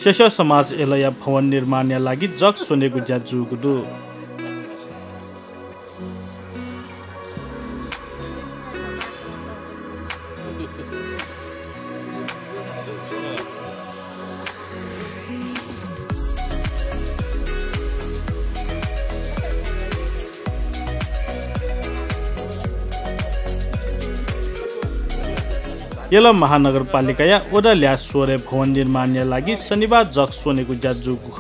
शेष समाज एलया भवन निर्माण लागि जग सोनेको ज्याजुगुदु येल महानगरपालिका या ओडा ल्या सोरे भवन निर्माण लागि शनिबार जग सोनेको ज्याजु ख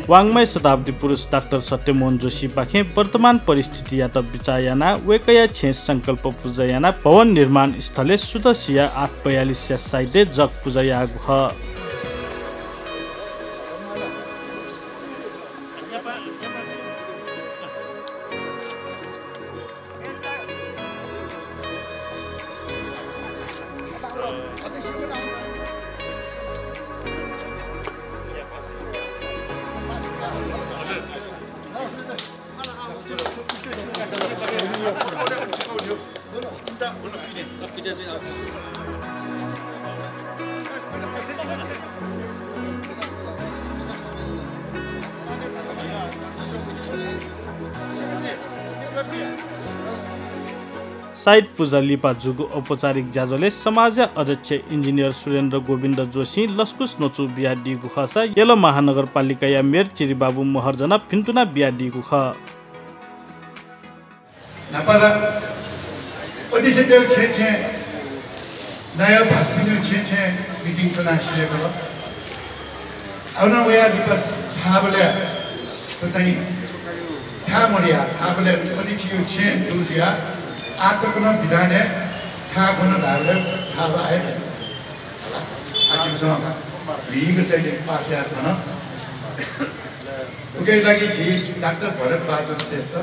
वाङ्मय शताब्दी पुरुष डाक्टर सत्यमोहन जोशी पाखे वर्तमान परिस्थिति या त विचारयाना वेकया छे संकल्प पूजायाना भवन निर्माण स्थले सुदसिया 842 या साइडे जग पूजाया ख साइड पूजा लिपा जुगु औपचारिक ज्याजोले समाज अध्यक्ष इन्जिनियर सुरेन्द्र गोविन्द जोशी लस्कुस नोचु बिहा दिगु खसा येलो महानगरपालिका या मेयर चिरिबाबु महर्जना फिन्टुना बिहा दिगु ख नपाला ओदिसे देव छे नयाँ भास्पिनु छे मिटिङ चुना सिलेको आउन वया विपद छाबले त चाहिँ थामरिया छाबले ओदिसियो छे जुलिया आतो कुन बिराने खा कुन धारले छाबा आए थे आजिमसँग लिग चाहिँ पास या थन उके लागि छि डाक्टर भरत बहादुर श्रेष्ठ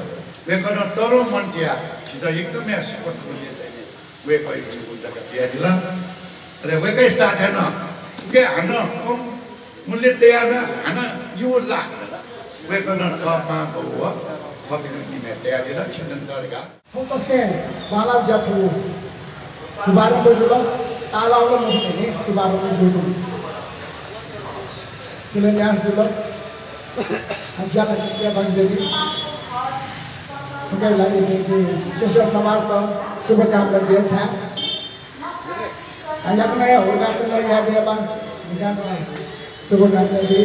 वेकन तरो मन्टिया सिधा एकदमै सपोर्ट गर्ने चाहिँ वे कहि छु जग्गा बिया दिला अरे वेकै साथे न उके हान कम मूल्य तयार हान यो लाख वेकन कमा हो फकिन निमे तयार दिला छिन्दन गरेका फोकसके बाला ज्याछु सुबारु जुल तालाउलो मुनि सुबारु जुल शिलान्यास जुल हजाला के बन्देली उनके लागि चाहिँ शिष्य समाज को शुभकामना दिए था आज नयाँ होगा तो नयाँ देवा जाना शुभकामना दी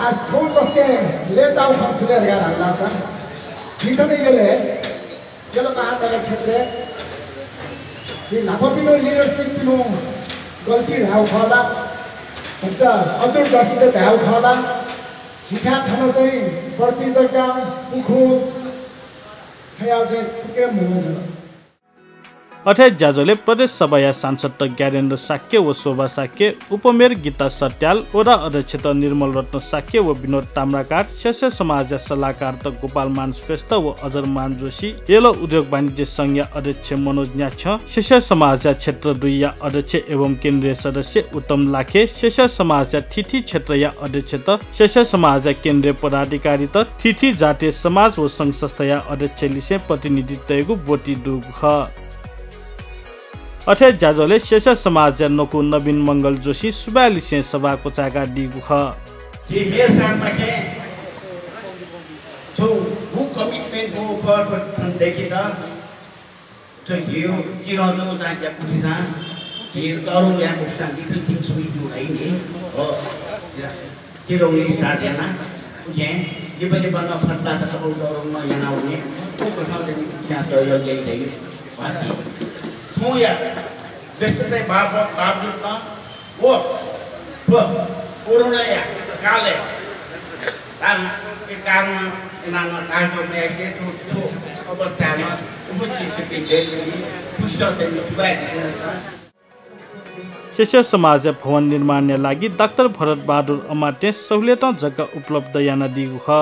आज छोड़ कसके लेता हूँ फंसले लगा रहा सर ठीक है ये ले चलो महानगर क्षेत्र जी नापपिनो लीडरशिप पिनो गलती रहा खाला अच्छा अदूर दर्शित रहा खाला छिका थाना चाहिँ प्रति जग्गा पुखु अठे ज्याजोले प्रदेश सभा या सांसद ज्ञानेन्द्र साक्य व शोभा साक्य उपमेयर गीता सट्याल ओडा अध्यक्ष निर्मल रत्न साक्य व विनोद ताम्राकार शेष समाज सल्लाहकार गोपाल मान श्रेष्ठ व अजर मान जोशी येलो उद्योग वाणिज्य संघ अध्यक्ष मनोज न्याछ शेष समाज क्षेत्र 2 या अध्यक्ष एवं केन्द्रीय सदस्य उत्तम लाखे शेष समाज थिथि क्षेत्र या अध्यक्ष शेष समाज केन्द्रीय पदाधिकारी थिथि जातीय समाज व संघ संस्था या अध्यक्ष लिसे प्रतिनिधित्वको बोटी दुख अठे ज्याजोले शेष समाज नोकु नवीन मंगल जोशी सुबालिसे सभाको चागा दिगु ख कि मेयर साहब माखे तो हु कमिटमेन्ट गो फर देखि त तो हियो जिरो चाहिँ पुलिसा कि तरुण या पुस्तान दिथि थिङ सुइ जुलाई नि हो जिरो नि स्टार्ट याना उजे ये पनि बन्न फट्ला त कबल तरुण न याना हुने को प्रश्न चाहिँ यहाँ त यो यही चाहिँ बाकी हो या बेस्टै बाप जुत्ता वो कोरोना या काले के कारण नाम टाइम में ऐसे तो अवस्था में उपस्थित शेष समाज भवन निर्माण लागि डाक्टर भरत बहादुर अमात्य सहुलियत जग्गा उपलब्ध याना दिगु ख